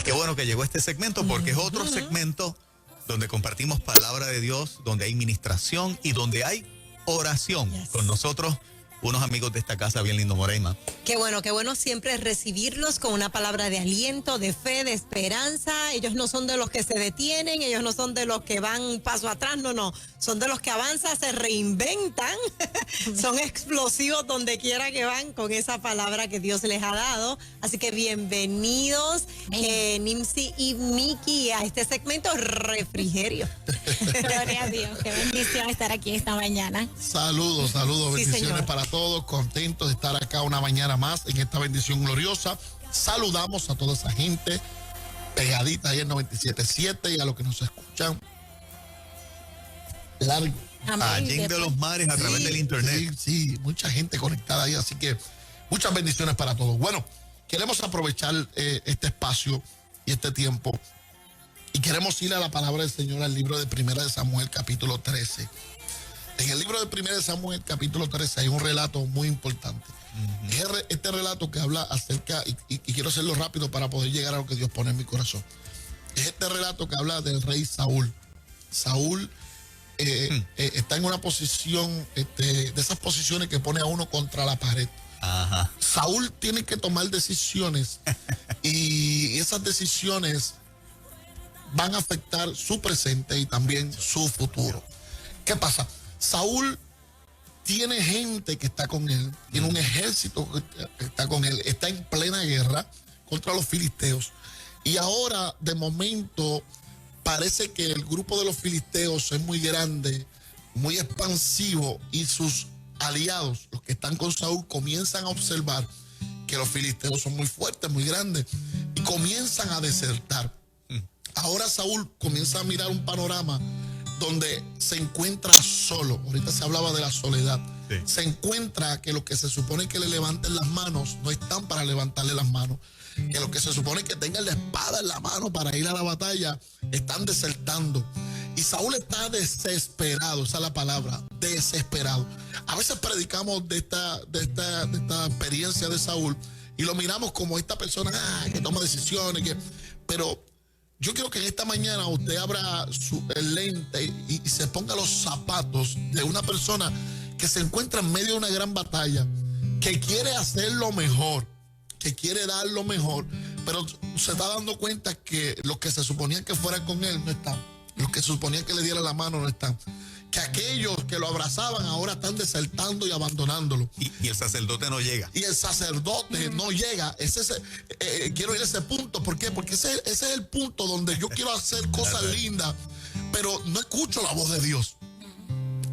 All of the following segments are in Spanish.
qué bueno que llegó este segmento, porque es otro segmento donde compartimos palabra de Dios, donde hay ministración y donde hay oración. Con nosotros, unos amigos de esta casa bien lindo, Moreima. Qué bueno siempre recibirlos con una palabra de aliento, de fe, de esperanza. Ellos no son de los que se detienen, ellos no son de los que van un paso atrás, no. Son de los que avanzan, se reinventan, son explosivos donde quiera que van con esa palabra que Dios les ha dado. Así que bienvenidos, Nimsi y Miki, a este segmento Refrigerio. Gloria a Dios, qué bendición estar aquí esta mañana. Saludos, bendiciones señor. para todos, contentos de estar acá una mañana más en esta bendición gloriosa. Saludamos a toda esa gente pegadita ahí en 97.7 y a los que nos escuchan largo. Allí de los mares a través del internet. Sí, mucha gente conectada ahí, así que muchas bendiciones para todos. Bueno, queremos aprovechar este espacio y este tiempo y queremos ir a la palabra del Señor al libro de Primera de Samuel, capítulo 13. En el libro de Primera de Samuel, capítulo 13, hay un relato muy importante. Este relato que habla acerca, y quiero hacerlo rápido para poder llegar a lo que Dios pone en mi corazón. Es este relato que habla del rey Saúl. Saúl está en una posición, de esas posiciones que pone a uno contra la pared. Ajá. Saúl tiene que tomar decisiones y esas decisiones van a afectar su presente y también su futuro. ¿Qué pasa? Saúl tiene gente que está con él, tiene un ejército que está con él, está en plena guerra contra los filisteos. Y ahora, de momento, parece que el grupo de los filisteos es muy grande, muy expansivo, y sus aliados, los que están con Saúl, comienzan a observar que los filisteos son muy fuertes, muy grandes, y comienzan a desertar. Ahora Saúl comienza a mirar un panorama donde se encuentra solo. Ahorita se hablaba de la soledad. Sí. Se encuentra que los que se supone que le levanten las manos no están para levantarle las manos. Que los que se supone que tengan la espada en la mano para ir a la batalla están desertando. Y Saúl está desesperado, esa es la palabra, desesperado. A veces predicamos de esta experiencia de Saúl y lo miramos como esta persona que toma decisiones, pero yo quiero que en esta mañana usted abra el lente y se ponga los zapatos de una persona que se encuentra en medio de una gran batalla, que quiere hacer lo mejor, que quiere dar lo mejor, pero se está dando cuenta que los que se suponían que fueran con él no están. Los que se suponían que le diera la mano no están. Que aquellos que lo abrazaban ahora están desertando y abandonándolo. Y el sacerdote no llega. Y el sacerdote no llega. Quiero ir a ese punto. ¿Por qué? Porque ese es el punto donde yo quiero hacer cosas lindas, pero no escucho la voz de Dios.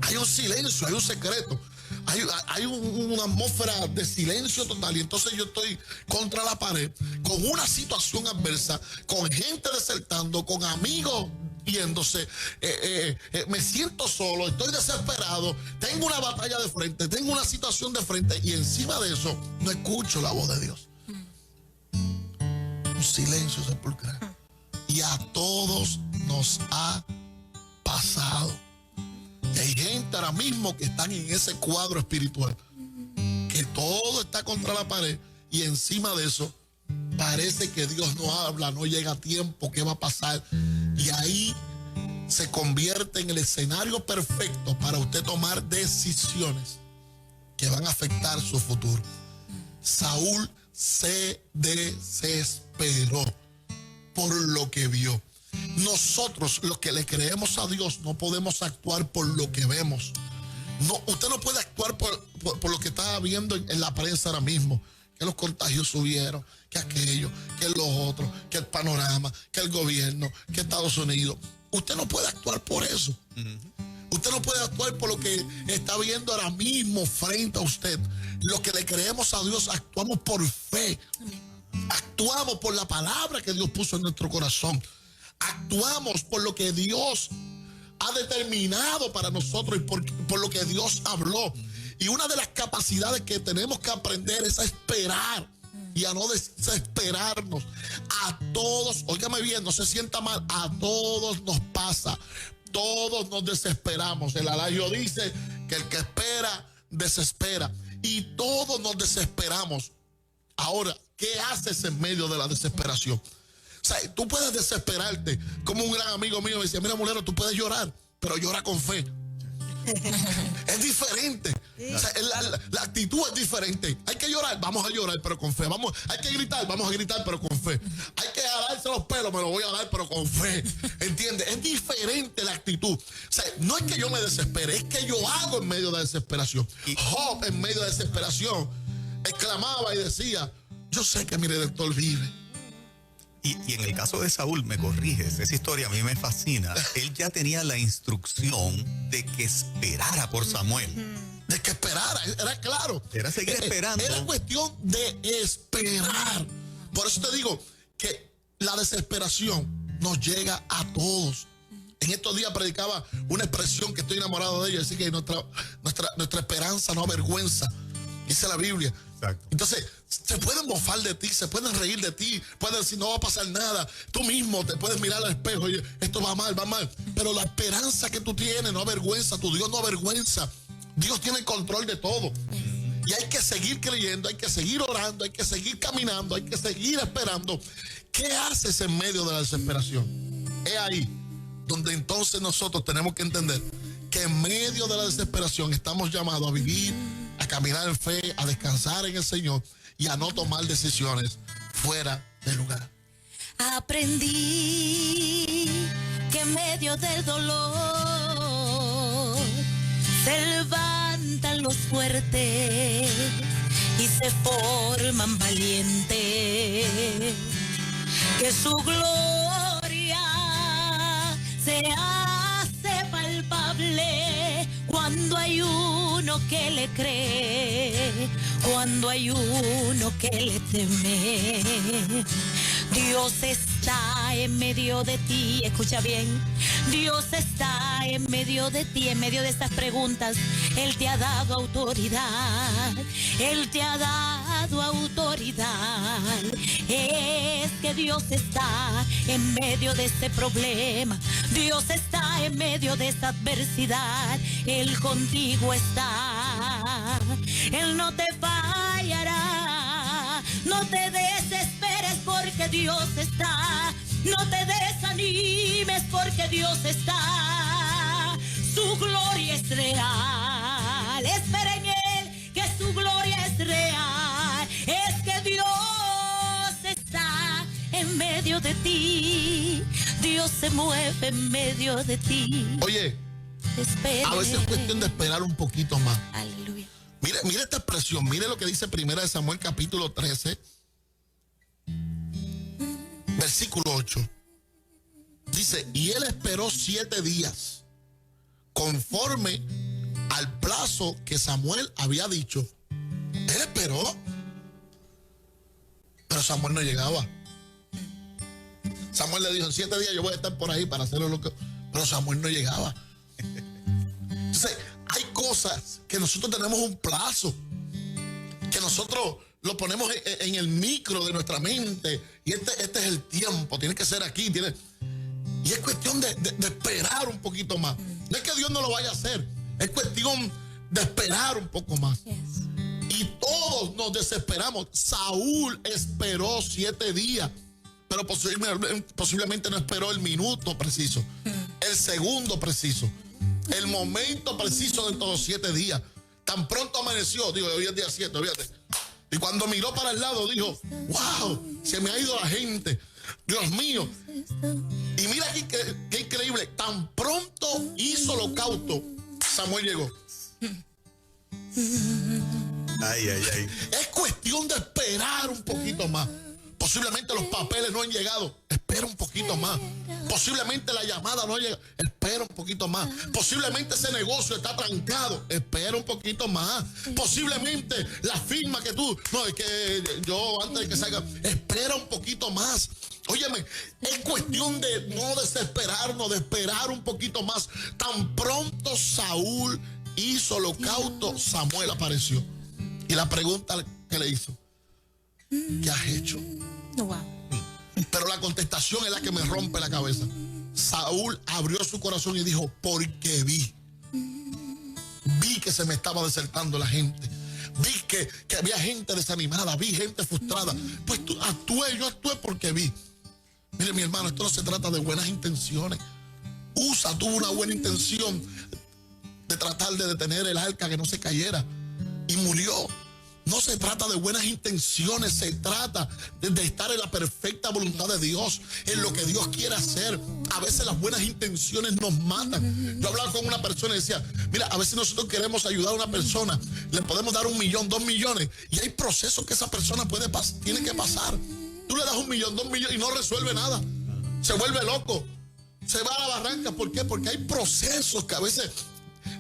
Hay un silencio, hay un secreto. Hay una atmósfera de silencio total. Y entonces yo estoy contra la pared, con una situación adversa, con gente desertando, con amigos yéndose, me siento solo, estoy desesperado, tengo una batalla de frente, tengo una situación de frente, y encima de eso no escucho la voz de Dios. Un silencio sepulcral. Y a todos nos ha pasado. Y hay gente ahora mismo que están en ese cuadro espiritual, que todo está contra la pared, y encima de eso parece que Dios no habla, no llega a tiempo, ¿qué va a pasar? Y ahí se convierte en el escenario perfecto para usted tomar decisiones que van a afectar su futuro. Saúl se desesperó por lo que vio. Nosotros, los que le creemos a Dios, no podemos actuar por lo que vemos. No, usted no puede actuar por lo que está viendo en la prensa ahora mismo. Que los contagios subieron, que aquello, que los otros, que el panorama, que el gobierno, que Estados Unidos. Usted no puede actuar por eso. Usted no puede actuar por lo que está viendo ahora mismo frente a usted. Los que le creemos a Dios actuamos por fe. Actuamos por la palabra que Dios puso en nuestro corazón. Actuamos por lo que Dios ha determinado para nosotros y por lo que Dios habló. Y una de las capacidades que tenemos que aprender es a esperar y a no desesperarnos. A todos, óigame bien, no se sienta mal, a todos nos pasa. Todos nos desesperamos. El adagio dice que el que espera, desespera. Y todos nos desesperamos. Ahora, ¿qué haces en medio de la desesperación? sea, tú puedes desesperarte. Como un gran amigo mío me decía, mira, Mulero, tú puedes llorar, pero llora con fe. Es diferente. O sea, la actitud es diferente. Hay que llorar, vamos a llorar, pero con fe. Hay que gritar, vamos a gritar, pero con fe. Hay que darse los pelos, me lo voy a dar, pero con fe. ¿Entiendes? Es diferente la actitud. O sea, no es que yo me desespere, es que yo hago en medio de desesperación. Job, en medio de desesperación, exclamaba y decía, yo sé que mi Redentor vive. Y en el caso de Saúl, me corriges, esa historia a mí me fascina. Él ya tenía la instrucción de que esperara por Samuel. De que esperara, era claro. Era seguir esperando. Era cuestión de esperar. Por eso te digo que la desesperación nos llega a todos. En estos días predicaba una expresión que estoy enamorado de ella, así que nuestra esperanza no avergüenza. Dice la Biblia. Exacto. Entonces, se pueden mofar de ti, se pueden reír de ti, pueden decir no va a pasar nada. Tú mismo te puedes mirar al espejo y esto va mal, va mal. Pero la esperanza que tú tienes no avergüenza, tu Dios no avergüenza. Dios tiene control de todo. Y hay que seguir creyendo, hay que seguir orando, hay que seguir caminando, hay que seguir esperando. ¿Qué haces en medio de la desesperación? Es ahí donde entonces nosotros tenemos que entender que en medio de la desesperación estamos llamados a vivir, a caminar en fe, a descansar en el Señor y a no tomar decisiones fuera de lugar. Aprendí que en medio del dolor se levantan los fuertes y se forman valientes, que su gloria se hace palpable cuando hay uno que le cree, cuando hay uno que le teme. Dios está en medio de ti, escucha bien. Dios está en medio de ti, en medio de estas preguntas. Él te ha dado autoridad, Él te ha dado autoridad. Es que Dios está en medio de este problema, Dios está en medio de esta adversidad. Él contigo está, Él no te fallará. No te desesperes porque Dios está, no te desanimes porque Dios está. Su gloria es real, espera en Él que su gloria es real. Es que Dios está en medio de ti, Dios se mueve en medio de ti. Oye, espera, a veces es cuestión de esperar un poquito más. Aleluya. Mire esta expresión, mire lo que dice 1 Samuel capítulo 13, versículo 8. Dice, y él esperó 7 días, conforme al plazo que Samuel había dicho. Él esperó, pero Samuel no llegaba. Samuel le dijo, en 7 días yo voy a estar por ahí para hacerlo lo que... Pero Samuel no llegaba. Entonces, hay cosas que nosotros tenemos un plazo, que nosotros lo ponemos en el micro de nuestra mente, y este es el tiempo, tiene que ser aquí, y es cuestión de esperar un poquito más. No es que Dios no lo vaya a hacer, es cuestión de esperar un poco más. Yes. Y todos nos desesperamos. Saúl esperó 7 días, pero posiblemente no esperó el minuto preciso, el segundo preciso, el momento preciso de todos los 7 días. Tan pronto amaneció, digo, hoy es día 7, fíjate. Y cuando miró para el lado dijo, wow, se me ha ido la gente, Dios mío. Y mira aquí qué increíble, tan pronto hizo holocausto, Samuel llegó. Ay. Es cuestión de esperar un poquito más. Posiblemente los papeles no han llegado, espera un poquito más. Posiblemente la llamada no ha llegado, espera un poquito más. Posiblemente ese negocio está trancado, espera un poquito más. Posiblemente la firma que tú, no, es que yo antes de que salga, espera un poquito más. Óyeme, es cuestión de no desesperarnos, de esperar un poquito más. Tan pronto Saúl hizo holocausto, Samuel apareció. Y la pregunta que le hizo, ¿qué has hecho? Wow. Pero la contestación es la que me rompe la cabeza. Saúl abrió su corazón y dijo, porque vi que se me estaba desertando la gente. Vi que había gente desanimada, vi gente frustrada. Pues yo actué porque vi. Mire, mi hermano, esto no se trata de buenas intenciones. Usa tuvo una buena intención de tratar de detener el arca que no se cayera y murió. No se trata de buenas intenciones, se trata de estar en la perfecta voluntad de Dios, en lo que Dios quiere hacer. A veces las buenas intenciones nos matan. Yo hablaba con una persona y decía, mira, a veces nosotros queremos ayudar a una persona, le podemos dar 1 millón, 2 millones, y hay procesos que esa persona tiene que pasar. Tú le das 1 millón, 2 millones y no resuelve nada. Se vuelve loco, se va a la barranca. ¿Por qué? Porque hay procesos que a veces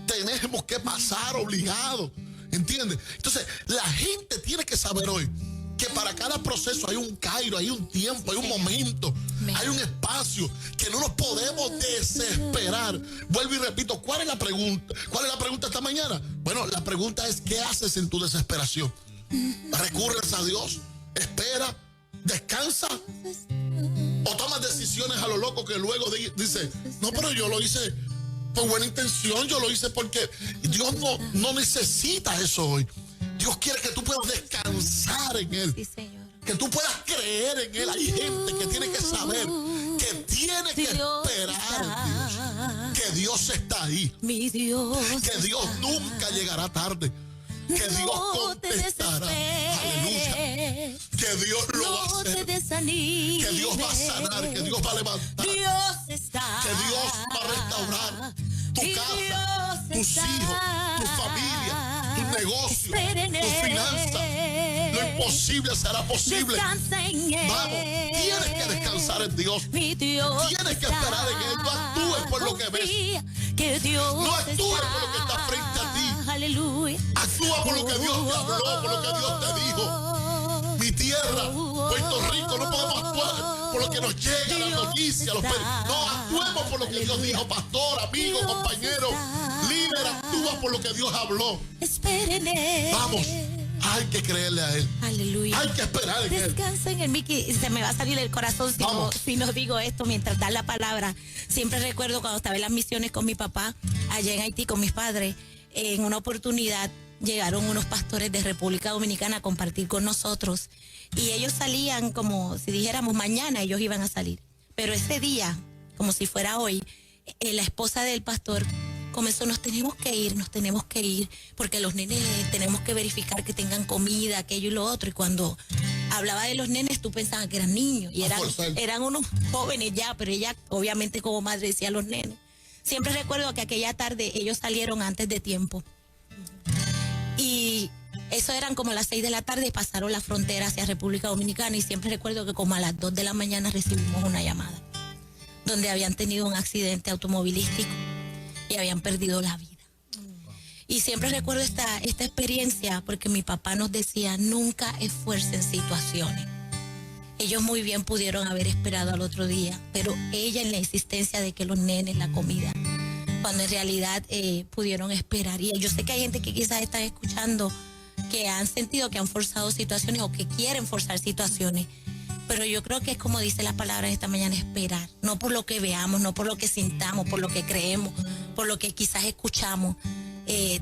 tenemos que pasar obligados. ¿Entiendes? Entonces, la gente tiene que saber hoy que para cada proceso hay un cairo, hay un tiempo, hay un momento, hay un espacio, que no nos podemos desesperar. Vuelvo y repito, ¿cuál es la pregunta? ¿Cuál es la pregunta esta mañana? Bueno, la pregunta es, ¿qué haces en tu desesperación? ¿Recurres a Dios? ¿Espera? ¿Descansa? ¿O tomas decisiones a lo loco que luego dice, no, pero yo lo hice por buena intención, yo lo hice porque Dios no necesita eso hoy. Dios quiere que tú puedas descansar en Él. Sí, Señor. Que tú puedas creer en Él. Hay gente que tiene que saber que tiene que esperar que Dios está ahí. Mi Dios. Que Dios nunca llegará tarde. Que Dios contestará. Aleluya. Que Dios lo va a hacer. Que Dios va a sanar. Que Dios va a levantar. Dios está. Que Dios va a restaurar tu casa, tus hijos, tu familia, tu negocio, tus finanzas. Lo imposible será posible. Descansa en Él. Vamos, tienes que descansar en Dios. Mi Dios. Tienes que esperar en Él. No actúes por lo que ves. Que Dios no actúes por lo que está frente a ti. Aleluya. Actúa por lo que Dios te habló, por lo que Dios te dijo. Mi tierra, Puerto Rico, no podemos actuar por lo que nos llega, las noticias, no, actuemos por lo que Dios dijo, pastor, amigo, compañero, líder, actúa por lo que Dios habló. Esperen en Él. Vamos, hay que creerle a Él. Aleluya. Hay que esperar en Él. Descansa en el Mickey. Se me va a salir el corazón si no digo esto mientras da la palabra. Siempre recuerdo cuando estaba en las misiones con mi papá, allá en Haití con mis padres, en una oportunidad llegaron unos pastores de República Dominicana a compartir con nosotros y ellos salían como si dijéramos mañana ellos iban a salir, pero ese día, como si fuera hoy, la esposa del pastor comenzó, nos tenemos que ir porque los nenes tenemos que verificar que tengan comida, aquello y lo otro, y cuando hablaba de los nenes tú pensabas que eran niños y eran unos jóvenes ya, pero ella obviamente como madre decía los nenes. Siempre recuerdo que aquella tarde ellos salieron antes de tiempo. Y eso eran como las 6 de la tarde y pasaron la frontera hacia República Dominicana y siempre recuerdo que como a las 2 de la mañana recibimos una llamada donde habían tenido un accidente automovilístico y habían perdido la vida. Y siempre recuerdo esta experiencia porque mi papá nos decía, nunca esfuercen situaciones. Ellos muy bien pudieron haber esperado al otro día, pero ella en la insistencia de que los nenes, la comida, cuando en realidad pudieron esperar. Y yo sé que hay gente que quizás están escuchando que han sentido que han forzado situaciones o que quieren forzar situaciones. Pero yo creo que es como dice la palabra esta mañana, esperar. No por lo que veamos, no por lo que sintamos, por lo que creemos, por lo que quizás escuchamos.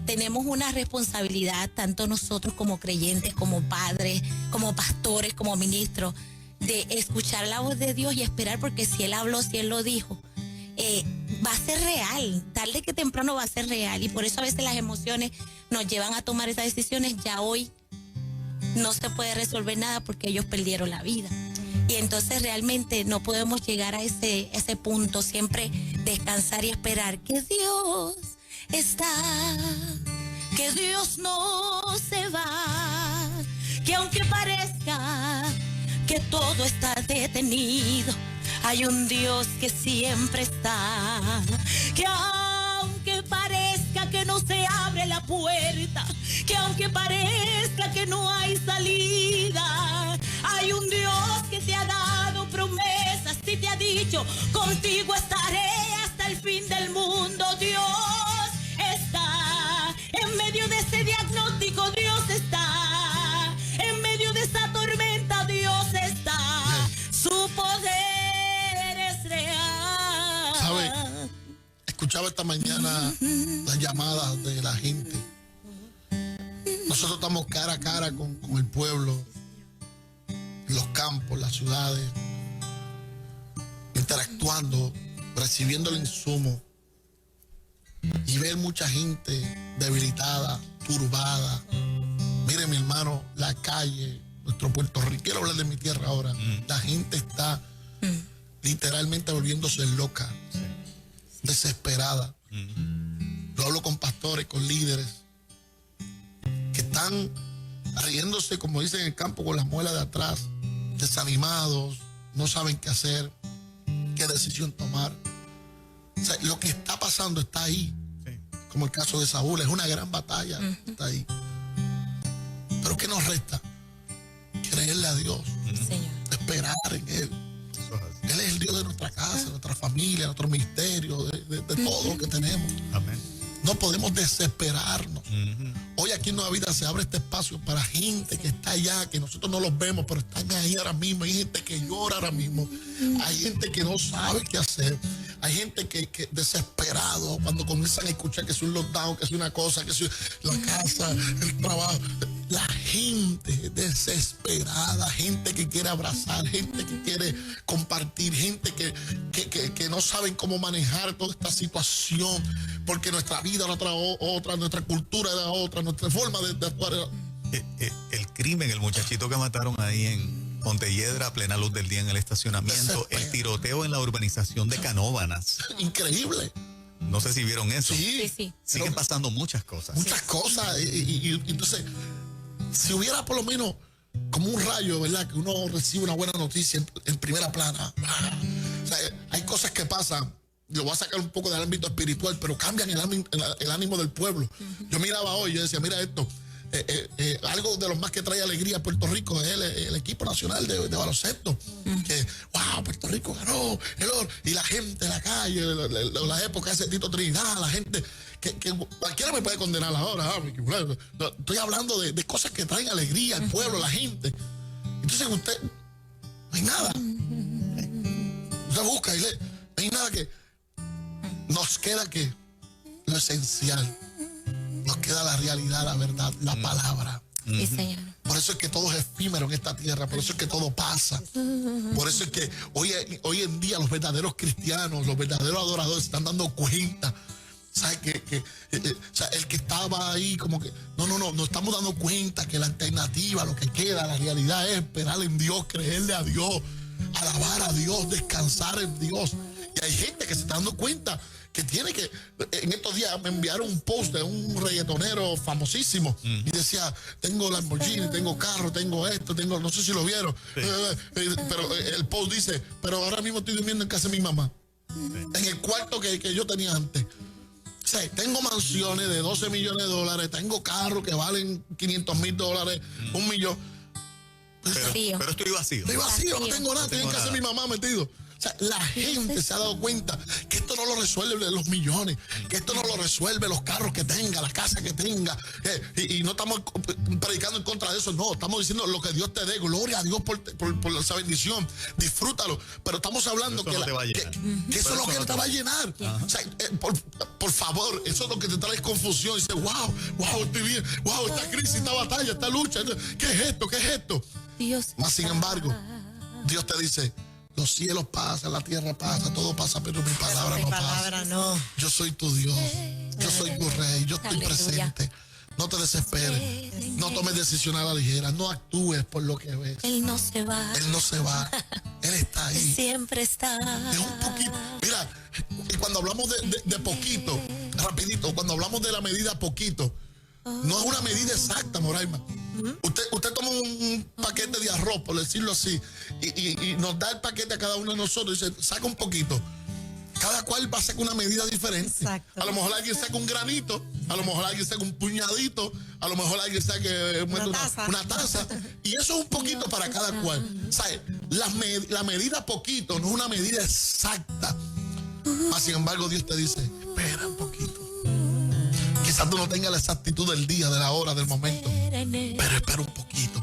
Tenemos una responsabilidad, tanto nosotros como creyentes, como padres, como pastores, como ministros, de escuchar la voz de Dios y esperar, porque si Él habló, si Él lo dijo, va a ser real, tarde que temprano va a ser real, y por eso a veces las emociones nos llevan a tomar esas decisiones. Ya hoy no se puede resolver nada porque ellos perdieron la vida, y entonces realmente no podemos llegar a ese punto. Siempre descansar y esperar que Dios está, que Dios no se va, que aunque parezca que todo está detenido, hay un Dios que siempre está, que aunque parezca que no se abre la puerta, que aunque parezca que no hay salida, hay un Dios que te ha dado promesas y te ha dicho, contigo estaré hasta el fin del mundo. Dios está en medio de ese diagnóstico, Dios está en medio de esa tormenta, Dios está, su poder es real. ¿Sabe? Escuchaba esta mañana las llamadas de la gente. Nosotros estamos cara a cara con el pueblo, los campos, las ciudades. actuando, recibiendo el insumo, y ver mucha gente debilitada, turbada. Mire, mi hermano, la calle, nuestro Puerto Rico, quiero hablar de mi tierra ahora. La gente está literalmente volviéndose loca, desesperada. Yo hablo con pastores, con líderes que están riéndose, como dicen en el campo, con las muelas de atrás, desanimados, no saben qué hacer, qué decisión tomar. O sea, lo que está pasando está ahí, como el caso de Saúl, es una gran batalla, está ahí. Pero ¿qué nos resta? Creerle a Dios, Señor. esperar en Él. Él es el Dios de nuestra casa, de nuestra familia, de nuestro ministerio, de todo lo que tenemos. Amén. No podemos desesperarnos. Hoy aquí en Nueva Vida se abre este espacio para gente que está allá, que nosotros no los vemos, pero están ahí ahora mismo. Hay gente que llora ahora mismo. Hay gente que no sabe qué hacer. Hay gente que desesperado cuando comienzan a escuchar que es un lockdown, que es una cosa, que es la casa, el trabajo. La gente desesperada, gente que quiere abrazar, gente que quiere compartir, gente que no saben cómo manejar toda esta situación, porque nuestra vida era otra, nuestra cultura era otra, nuestra forma de actuar era... El crimen, el muchachito que mataron ahí en Montelledra a plena luz del día en el estacionamiento, el tiroteo en la urbanización de Canóvanas. Increíble. No sé si vieron eso. Sí. Siguen pasando muchas cosas. Muchas cosas. Y entonces, si hubiera por lo menos como un rayo, ¿verdad? Que uno recibe una buena noticia en primera plana. O sea, hay cosas que pasan. Lo voy a sacar un poco del ámbito espiritual, pero cambian el ánimo del pueblo. Yo miraba hoy, yo decía, mira esto. Algo de los más que trae alegría a Puerto Rico es el equipo nacional de baloncesto. Que, wow, Puerto Rico ganó el oro. Y la gente en la calle, la época de ese Tito Trinidad, la gente que cualquiera me puede condenar ahora. Estoy hablando de cosas que traen alegría al pueblo, a la gente. Entonces usted, no hay nada. Usted busca y no hay nada que nos queda, que lo esencial. Nos queda la realidad, la verdad, la palabra. Sí, Señor. Por eso es que todo es efímero en esta tierra, por eso es que todo pasa. Por eso es que hoy en día los verdaderos cristianos, los verdaderos adoradores se están dando cuenta. ¿Sabes? O sea, el que estaba ahí como que, no estamos dando cuenta que la alternativa, lo que queda, la realidad es esperar en Dios, creerle a Dios, alabar a Dios, descansar en Dios. Y hay gente que se está dando cuenta que tiene que... En estos días me enviaron un post de un reggaetonero famosísimo y decía, tengo Lamborghini, tengo carro, tengo esto, tengo... No sé si lo vieron, pero el post dice, pero ahora mismo estoy durmiendo en casa de mi mamá, en el cuarto que yo tenía antes. O sea, tengo mansiones de 12 millones de dólares, tengo carros que valen $500,000, $1 millón. Pero estoy vacío. Estoy vacío, no tengo nada, estoy en casa de mi mamá metido. O sea, la gente se ha dado cuenta que esto no lo resuelve los millones, que esto no lo resuelve los carros que tenga, la casa que tenga. Y no estamos predicando en contra de eso, no. Estamos diciendo lo que Dios te dé. Gloria a Dios por esa bendición. Disfrútalo. Pero estamos hablando que eso es lo que te va a llenar. O sea, por favor, eso es lo que te trae confusión. Dice, wow, estoy bien. Wow, esta crisis, esta batalla, esta lucha. ¿Qué es esto? ¿Qué es esto? Dios. Mas, sin embargo, Dios te dice, los cielos pasan, la tierra pasa, todo pasa, pero mi palabra no pasa. No. Yo soy tu Dios, yo soy tu rey, yo estoy presente. No te desesperes, no tomes decisiones a la ligera, no actúes por lo que ves. Él no se va. Él no se va, Él está ahí. Siempre está. Es un poquito. Mira, y cuando hablamos de poquito, rapidito, cuando hablamos de la medida poquito, no es una medida exacta, Moraima. Usted toma un paquete de arroz, por decirlo así, y nos da el paquete a cada uno de nosotros y dice, saca un poquito. Cada cual va a sacar una medida diferente. Exacto. A lo mejor alguien saca un granito, a lo mejor alguien saca un puñadito, a lo mejor alguien saca una taza. Y eso es un poquito para cada cual. ¿Sabes? La medida poquito no es una medida exacta. Mas, sin embargo, Dios te dice, espera un poquito. Quizás tú no tengas la exactitud del día, de la hora, del momento, pero espera un poquito.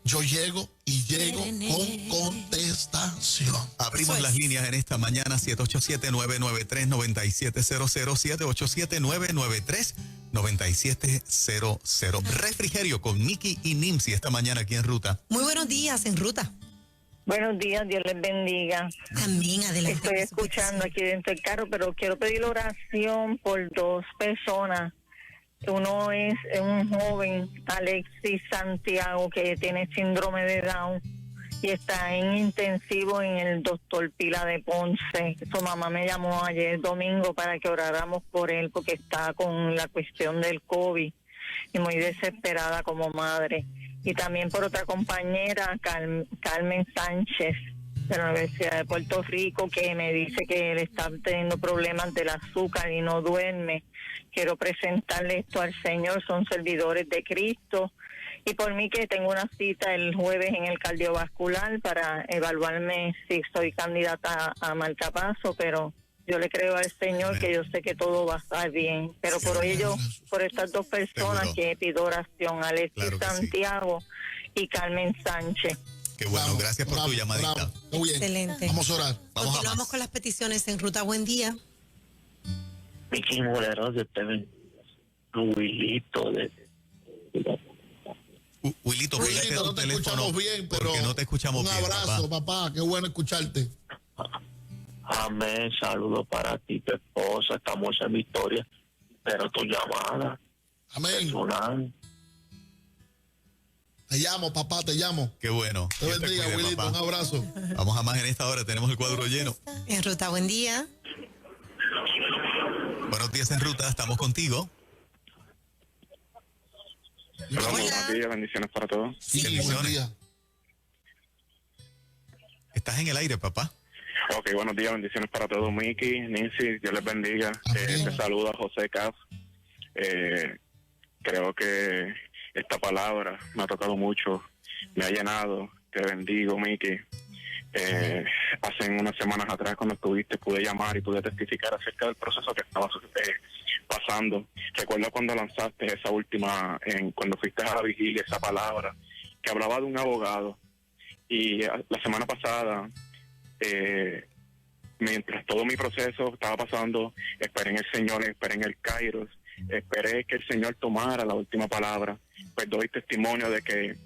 Yo llego y llego con contestación. Abrimos las líneas en esta mañana, 787-993-9700, 787-993-9700. Refrigerio con Miki y Nimsi esta mañana aquí en Ruta. Muy buenos días en Ruta. Buenos días, Dios les bendiga. Amén, adelante. Estoy escuchando aquí dentro del carro, pero quiero pedir oración por 2 personas. Uno es un joven, Alexis Santiago, que tiene síndrome de Down y está en intensivo en el doctor Pila de Ponce. Su mamá me llamó ayer domingo para que oráramos por él porque está con la cuestión del COVID y muy desesperada como madre. Y también por otra compañera, Carmen Sánchez, de la Universidad de Puerto Rico, que me dice que él está teniendo problemas del azúcar y no duerme. Quiero presentarle esto al Señor, son servidores de Cristo. Y por mí que tengo una cita el jueves en el cardiovascular para evaluarme si soy candidata a marcapaso, pero yo le creo al Señor que yo sé que todo va a estar bien. Pero por hoy yo, por estas 2 personas Seguro. que pido oración, Alexis Claro que sí. Santiago y Carmen Sánchez. Qué bueno, Bravo, gracias por tu bravo, llamadita. bravo. Muy bien. Excelente. Vamos a orar. Vamos a Continuamos más. con las peticiones en Ruta Buen Día. Miki Molero, de TV, Wilito, de... Wilito, pégate Wilito, tu no te teléfono escuchamos bien, pero porque no te escuchamos un bien, abrazo, papá. papá. Qué bueno escucharte. Amén, saludos para ti, tu esposa, estamos en victoria, pero tu llamada Amén. personal. Te llamo, papá, te llamo. Qué bueno. Te Dios te bendiga, cuide, Wilito. papá. Un abrazo. Vamos a más en esta hora, tenemos el cuadro lleno. En Ruta Buen Día. Buenos días en ruta, estamos contigo. Hola. Buenos días, bendiciones para todos. Sí, bendiciones. buen día. Estás en el aire, papá. Ok, buenos días, bendiciones para todos. Miki, Nancy, Dios les bendiga. Amén. Te saluda José Caz. Creo que esta palabra me ha tocado mucho, me ha llenado. Te bendigo, Miki. Hace unas semanas atrás, cuando estuviste, pude llamar y pude testificar acerca del proceso que estaba pasando. Recuerdo cuando lanzaste esa última, cuando fuiste a la vigilia, esa palabra que hablaba de un abogado. Y la semana pasada, mientras todo mi proceso estaba pasando, esperé en el Señor, esperé en el Kairos, esperé que el Señor tomara la última palabra. Pues doy testimonio de que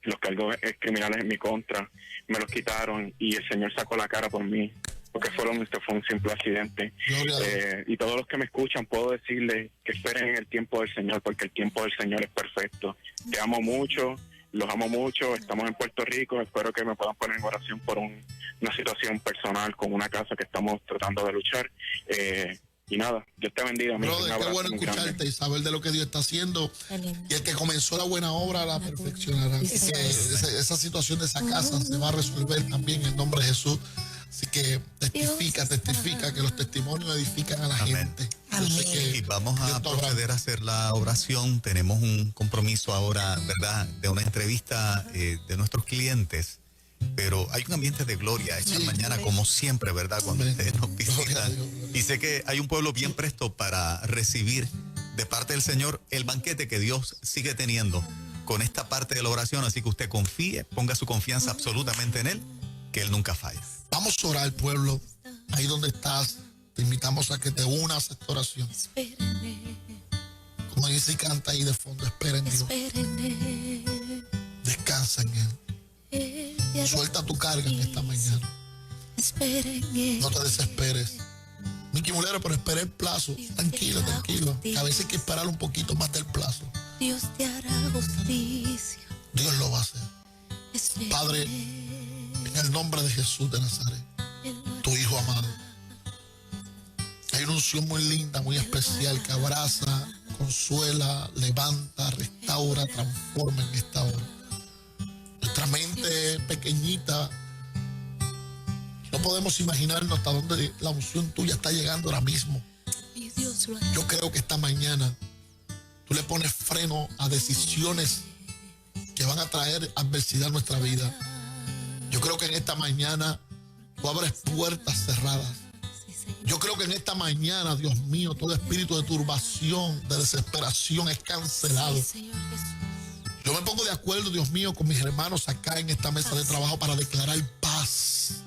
los cargos criminales en mi contra me los quitaron y el Señor sacó la cara por mí, porque fue un simple accidente. Gloria a Dios. Y todos los que me escuchan, puedo decirles que esperen en el tiempo del Señor, porque el tiempo del Señor es perfecto. Te amo mucho, los amo mucho, estamos en Puerto Rico, espero que me puedan poner en oración por una situación personal con una casa que estamos tratando de luchar. Y nada, Dios te bendiga. amigo. Un Brother, qué abrazo bueno muy grande. escucharte y saber de lo que Dios está haciendo. Qué lindo. Y el que comenzó la buena obra la perfeccionará. Así que esa situación de esa casa se va a resolver también en nombre de Jesús. Así que testifica que los testimonios edifican a la Amén. gente. Yo sé que Y vamos Dios a está obrando. proceder a hacer la oración. Tenemos un compromiso ahora, ¿verdad?, de una entrevista de nuestros clientes. Pero hay un ambiente de gloria esta Sí. mañana, como siempre, ¿verdad?, cuando Amén. ustedes nos Gloria a visitan. Dios, gloria a Y sé que hay un pueblo bien presto para recibir de parte del Señor el banquete que Dios sigue teniendo con esta parte de la oración. Así que usted confíe, ponga su confianza absolutamente en Él, que Él nunca falla. Vamos a orar, pueblo. Ahí donde estás, te invitamos a que te unas a esta oración. Espérenme, Como dice y canta ahí de fondo, espera en Dios. espérenme. Descansa en Él. Él te hará Suelta tu carga en esta mañana. Espérenme. No te desesperes. Miki Mulero, pero espera el plazo. Tranquilo, tranquilo. Que a veces hay que esperar un poquito más del plazo. Dios te hará justicia. Dios lo va a hacer. Espérenme. Padre, en el nombre de Jesús de Nazaret, tu Hijo amado. Hay una unción muy linda, muy especial que abraza, consuela, levanta, restaura, transforma en esta hora. Nuestra mente pequeñita, no podemos imaginarnos hasta dónde la unción tuya está llegando ahora mismo. Mi Dios lo hará. Yo creo que esta mañana tú le pones freno a decisiones que van a traer adversidad a nuestra vida. Yo creo que en esta mañana tú abres puertas cerradas. Yo creo que en esta mañana, Dios mío, todo espíritu de turbación, de desesperación es cancelado. Sí, Señor Jesús. Yo me pongo de acuerdo, Dios mío, con mis hermanos acá en esta mesa de trabajo para declarar paz,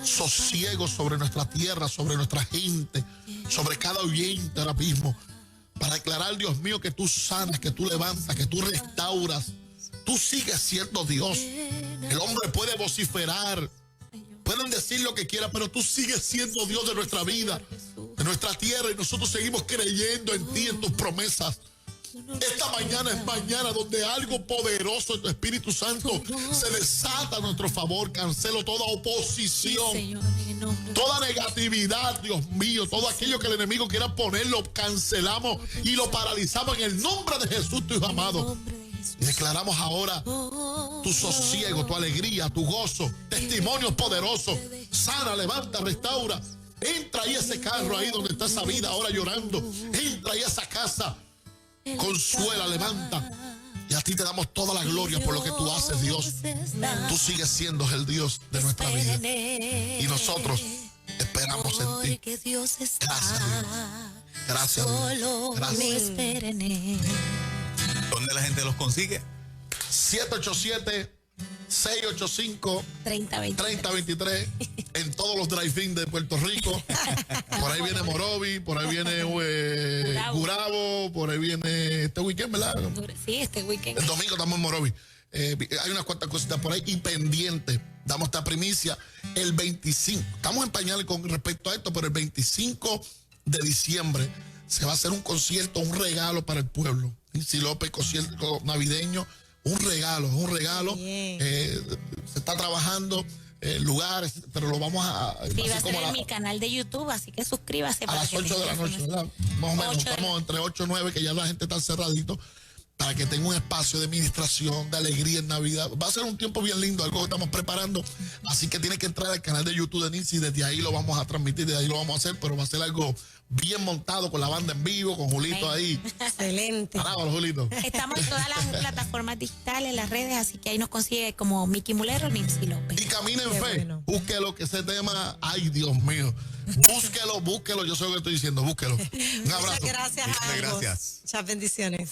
sosiego sobre nuestra tierra, sobre nuestra gente, sobre cada oyente ahora mismo. Para declarar, Dios mío, que tú sanas, que tú levantas, que tú restauras. Tú sigues siendo Dios. El hombre puede vociferar, pueden decir lo que quiera, pero tú sigues siendo Dios de nuestra vida, de nuestra tierra, y nosotros seguimos creyendo en ti, en tus promesas. Esta mañana es mañana donde algo poderoso de tu Espíritu Santo se desata a nuestro favor. Cancelo toda oposición, toda negatividad, Dios mío, todo aquello que el enemigo quiera poner, lo cancelamos y lo paralizamos en el nombre de Jesús, tu Hijo amado. Y declaramos ahora tu sosiego, tu alegría, tu gozo, testimonios poderosos. Sana, levanta, restaura. Entra ahí ese carro ahí donde está esa vida ahora llorando. Entra ahí a esa casa. Consuela, levanta. Y a ti te damos toda la gloria por lo que tú haces, Dios. Tú sigues siendo el Dios de nuestra vida. Y nosotros esperamos en ti. Gracias, Dios. Gracias, Dios. Gracias. ¿Dónde la gente los consigue? 787-685-3023 en todos los drive-in de Puerto Rico. Por ahí viene Morovi, por ahí viene Gurabo, por ahí viene este weekend, ¿verdad? Sí, este weekend. El domingo estamos en Morovi. Hay unas cuantas cositas por ahí y pendientes. Damos esta primicia el 25. Estamos en pañales con respecto a esto, pero el 25 de diciembre se va a hacer un concierto, un regalo para el pueblo. Nancy López, concierto navideño, un regalo. Se está trabajando lugares, pero lo vamos a... Sí, va a ser en mi canal de YouTube, así que suscríbase. A las 8 de la noche, ¿verdad? Más o menos, estamos entre 8 y 9, que ya la gente está cerradito, para que tenga un espacio de administración, de alegría en Navidad. Va a ser un tiempo bien lindo, algo que estamos preparando, así que tiene que entrar al canal de YouTube de Nancy, desde ahí lo vamos a transmitir, desde ahí lo vamos a hacer, pero va a ser algo bien montado con la banda en vivo, con Julito ahí. Excelente. Parábalo, Julito. Estamos en todas las plataformas digitales, las redes, así que ahí nos consigue como Miki Mulero, Nancy López. Y camina en Qué fe. bueno. Búsquelo, que ese tema, ay, Dios mío. Búsquelo. Yo sé lo que estoy diciendo, búsquelo. Un abrazo. Muchas gracias a ambos. Gracias. Muchas bendiciones.